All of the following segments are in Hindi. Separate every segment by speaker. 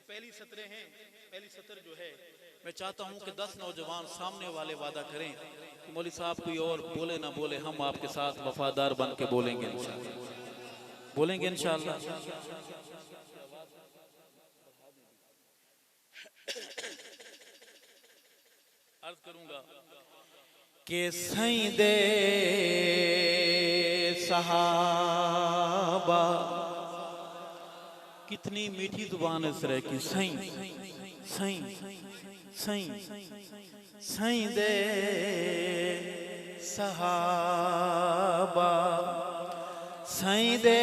Speaker 1: पहली सतरें हैं। पहली सतर जो है मैं चाहता हूं कि 10 नौजवान सामने वाले वादा करें कि मौलवी साहब कोई और बोले ना बोले, हम आपके साथ वफादार बन के बोलेंगे इंशाअल्लाह, बोलेंगे इंशाअल्लाह। अर्ज करूंगा कि सईं दे सहाबा, कितनी मीठी जुबान है इस तरह की। सईं सईं सईं सईं दे सहाबा, सईं दे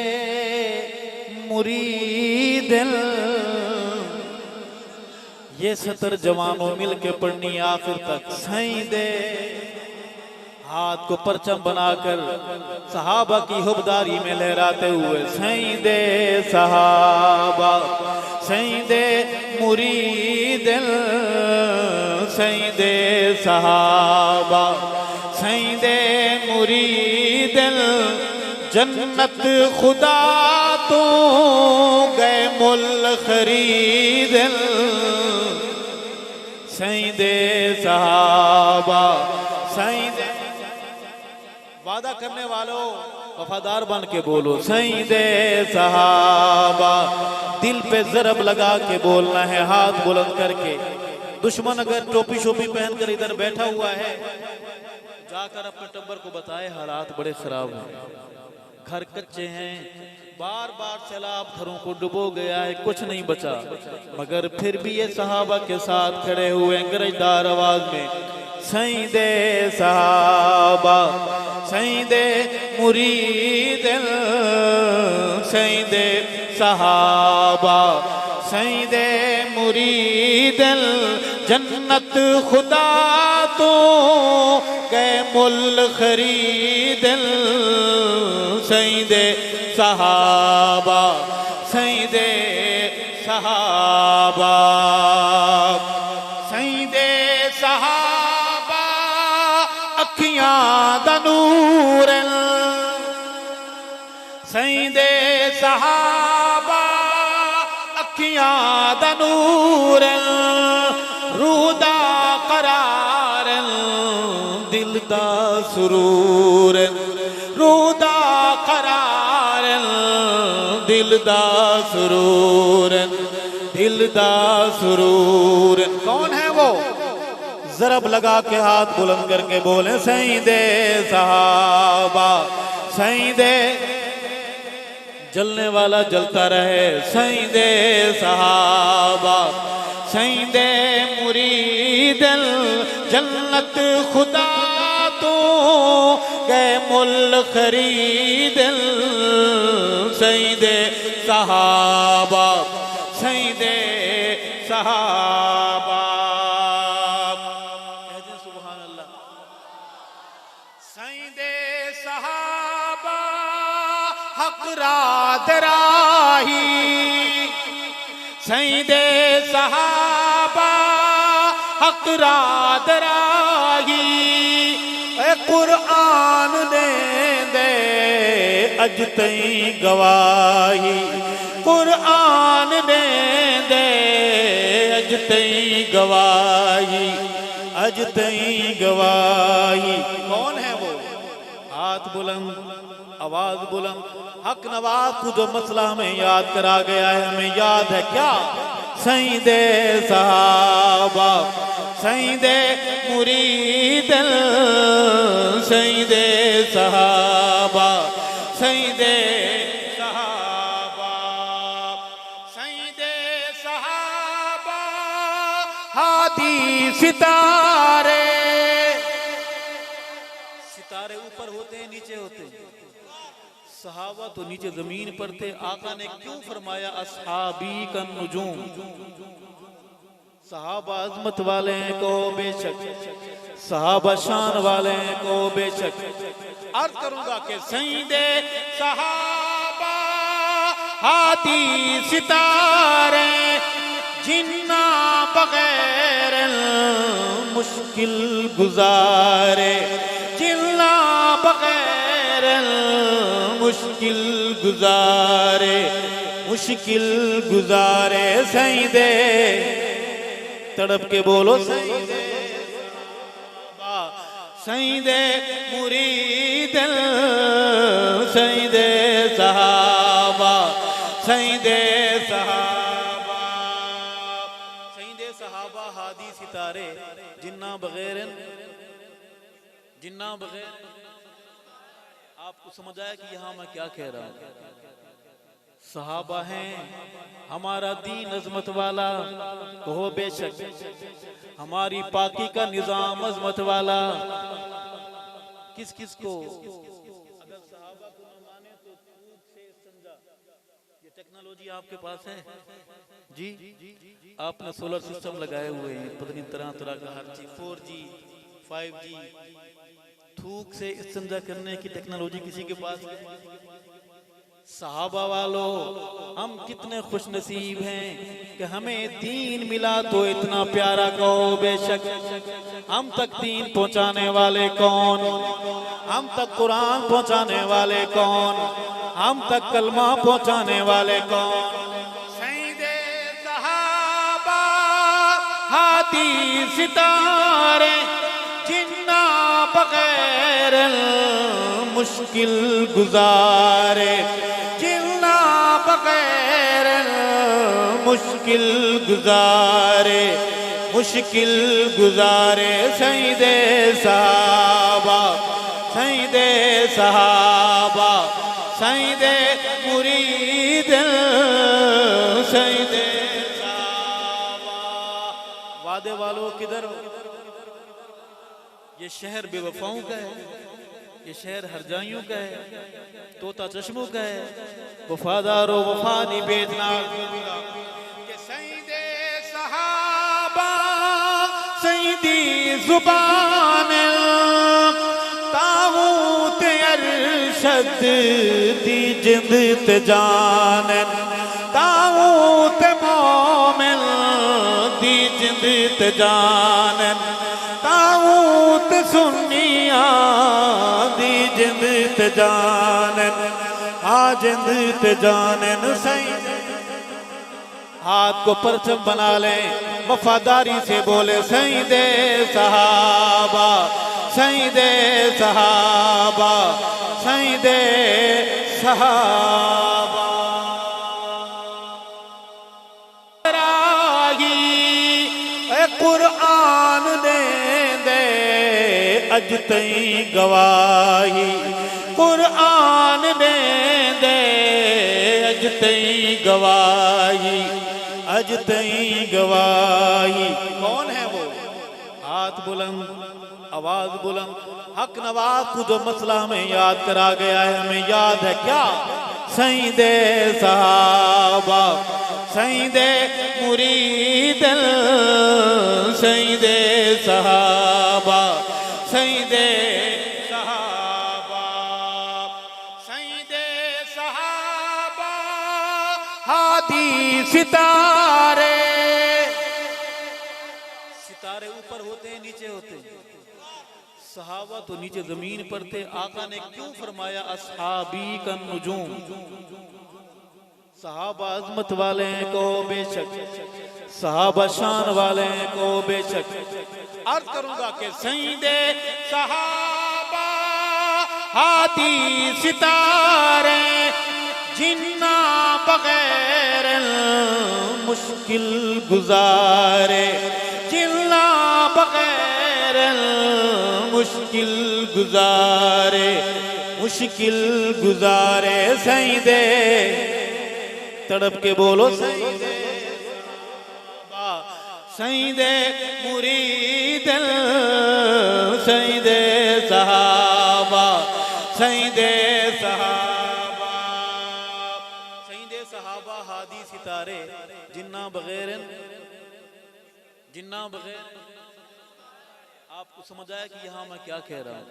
Speaker 1: मुरीदिन, ये सतर जवानों मिल के पढ़नी आखिर तक। सईं दे, हाथ को परचम बनाकर सहाबा की हुबदारी में लहराते हुए सईं दे सहाबा, सईं दे मुरीदिन, सईं दे सहाबा, सईं दे मुरीदिन, जन्नत खुदा तो गए मुल खरीदन, सईं दे सहाबा, सईं दे। वादा करने वालों वफादार बन के बोलो सईं दे सहाबा। दिल पे जरब लगा के बोलना है, हाथ बुलंद करके। दुश्मन अगर टोपी शोपी पहनकर इधर बैठा हुआ है, जाकर अपने टब्बर को बताए हालात बड़े खराब हैं, घर कच्चे हैं, बार बार सैलाब घरों को डुबो गया है, कुछ नहीं बचा। मगर फिर भी ये सहाबा के साथ खड़े हुए गरजदार आवाज में सईं दे सहाबा, सईं दे मुरीदिन, सईं दे सहाबा, सईं दे मुरीदिन, जन्नत खुदा तो गए मुल खरीदन, सईं दे सहाबा, सईं दे सहाबा, सईं दे सहाबा, अखियां दा नूर, सईं दे सहाबा, अखियां दा नूर, रूह दा करार, दिल दा सुरूर, रूह दा करार, दिल दा सुरूर, दिल दा सुरूर। कौन है वो? जरब लगा के हाथ बुलंद करके बोले सईं दे सहाबा, सईं दे। जलने वाला जलता रहे सईं दे सहाबा, सईं दे मुरीदिन, जन्नत खुदा तो गए मुल खरीदन, सईं दे सहाबा, सईं दे सहाबा। सुभान अल्लाह। सईं दे सहाबा हक रादराही, सईं दे सहाबा हक रादराही, कुरआन ने दे अज तई गवाही, कुरआन ने दे अज तई गवाही, अज तई गवाही। कौन है वो? हाथ बुलंद, आवाज बुलंद। हक नवाज को जो मसला हमें याद करा गया है, हमें याद है क्या? सईं दे सहाबा, सईं दे मुरीदिन, सईं दे सहाबा, सईं दे सहाबा, सईं दे सहाबा, हादी सितारे। सितारे ऊपर होते हैं नीचे होते हैं, सहाबा तो नीचे जमीन पर थे। आका ने क्यों फरमाया अस्हाबी कन नुजूम? सहाबा अजमत वाले हैं को बेशक, सहाबा शान वाले हैं को बेशक। अर्ज करूंगा कि सईं दे सहाबा हादी सितारे, जिन्ना बगैर मुश्किल गुजारे, जिन्ना बगैर मुश्किल गुजारे, मुश्किल गुजारे सईदे, तड़प के बोलो सईदे सईदे मुरीद सईदे सहाबा सईदे सहाबा सईदे सहाबा हादी सितारे जिन्ना बगैर आपको समझ आया कि यहाँ मैं क्या कह रहा हूँ। सहाबा हैं हमारा दीन अजमत वाला, कहो बेशक हमारी पाकी का निजाम अजमत वाला। किस किस को अगर सहाबा को न माने तो थूक से संजा, ये टेक्नोलॉजी आपके पास है जी, आपने सोलर सिस्टम लगाए हुए हैं, पता नहीं तरह तरह का हर चीज 4G 5G, थूक से इस्तेंजा करने की टेक्नोलॉजी किसी के पास नहीं। सहाबा वालों हम कितने खुश नसीब हैं कि हमें दीन मिला तो इतना प्यारा कहो बेशक। हम तक दीन पहुंचाने वाले कौन, हम तक कुरान पहुंचाने वाले कौन, हम तक कलमा पहुंचाने वाले कौन। सईदे सहाबा हादी सितारे जिन्ना बगैर मुश्किल गुजारे, जिन्ना बगैर मुश्किल गुजारे, मुश्किल गुजारे सईदे सहाबा सईदे सहाबा सईदे मुरीद सईदे सहाबा। वादे वालों किधर, ये शहर बेवफाओं का है, ये शहर हरजाइयों का है, तोता चश्मों का है। वफादारो वफा नहीं बेचना। सईदे सहाबा सईदी जुबान ताऊत अरशद दी जिंद जान, ताऊत मोमिन दी जिंद जान, ताऊत सुन्निया दी जिंद जानन, आ जिंद जानन। सही हाथ को परचम बना लें, वफादारी से बोले सईदे सहाबा सईदे सहाबा सईदे सहाबा। कुरान ने दे अज तई गवाही, कुरान ने दे अज तई गवाही, अज तई गवाही। कौन है वो? हाथ बुलंद आवाज बुलंद, हक नवाज को जो मसला में याद करा गया है, हमें याद है क्या? सईदे सहाबा सईदे मुरीद सईदे सहाबा सईदे सहाबा सईदे सहाबा हादी सितारे। सितारे ऊपर होते हैं नीचे होते हैं, सहाबा तो नीचे जमीन पर थे। आका ने क्यों फरमाया अस्हाबी का नुजूम? सहाबा अजमत वाले को बेशक, सहाबा शान वाले को बेशक। अर्ज करूंगा कि सईदे सहाबा हादी सितारे जिन्ना बगैर मुश्किल गुजारे, जिन्ना बगैर मुश्किल गुजारे, मुश्किल गुजारे सईदे। तड़प के बोलो सईदे सईदे मुरीद सईदे सहाबा सईदे सहाबा सईदे सहाबा हादी सितारे जिन्ना बगैर आपको समझ आया कि यहाँ मैं क्या कह रहा हूँ।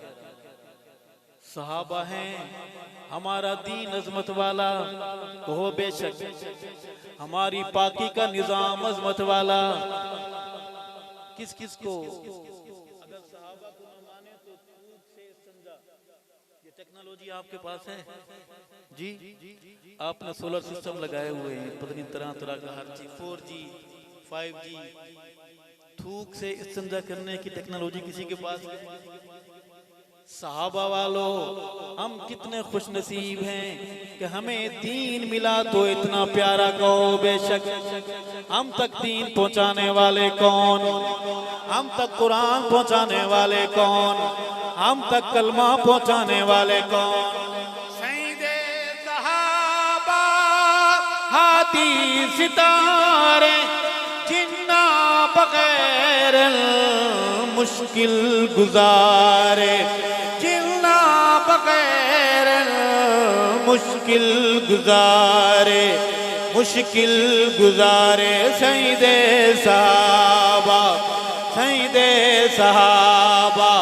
Speaker 1: सहाबा हैं हमारा दीन अजमत वाला, कहो बेशक हमारी पाकी का निजाम अजमत वाला। किस किस को अगर सहाबा को न माने तो थूक से संजा, ये टेक्नोलॉजी आपके पास है जी? आपने सोलर सिस्टम लगाए हुए हैं, पता नहीं तरह तरह का हर चीज, 4G 5G, थूक से इस्तेंजा करने की टेक्नोलॉजी किसी के पास है? सहाबा वालों, हम कितने खुश नसीब हैं कि हमें दीन मिला तो इतना प्यारा कहो बेशक। हम तक दीन पहुंचाने वाले कौन? हम तक कुरान पहुंचाने वाले कौन? हम तक कलमा पहुंचाने वाले कौन? सईदे सहाबा हादी सितारे जिन्ना बगैर मुश्किल गुजारे, जिन्ना बगैर मुश्किल गुजारे, मुश्किल गुजारे। सईदे सहाबा, सईदे सहाबा,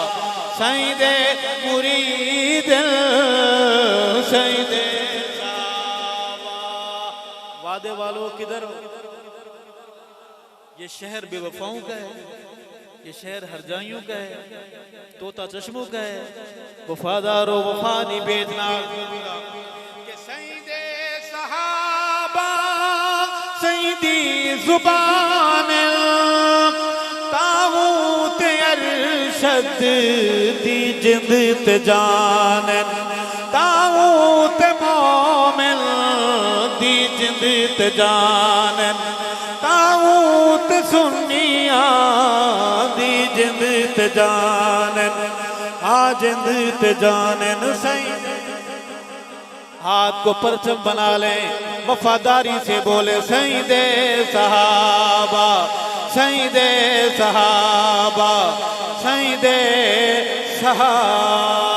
Speaker 1: सईदे मुरीद, सईदे सहाबा। वादे वालों किधर? ये शहर बेवफाओं का है, ये शहर हरजाइयों का है, तोता चश्मों का है। वफादारो वफा नहीं बेचना। सईदे सहाबा सईदी जुबान ताऊत अरशद दी जिंद जान, ताऊत मोमिन दी जिंद जान, ताऊत सुन्निया दी जिंद जानन, आ जिंद जानन। सही हाथ को परचम बना लें, वफादारी से बोले सईदे सहाबा, सईदे सहाबा, सईदे सहाबा।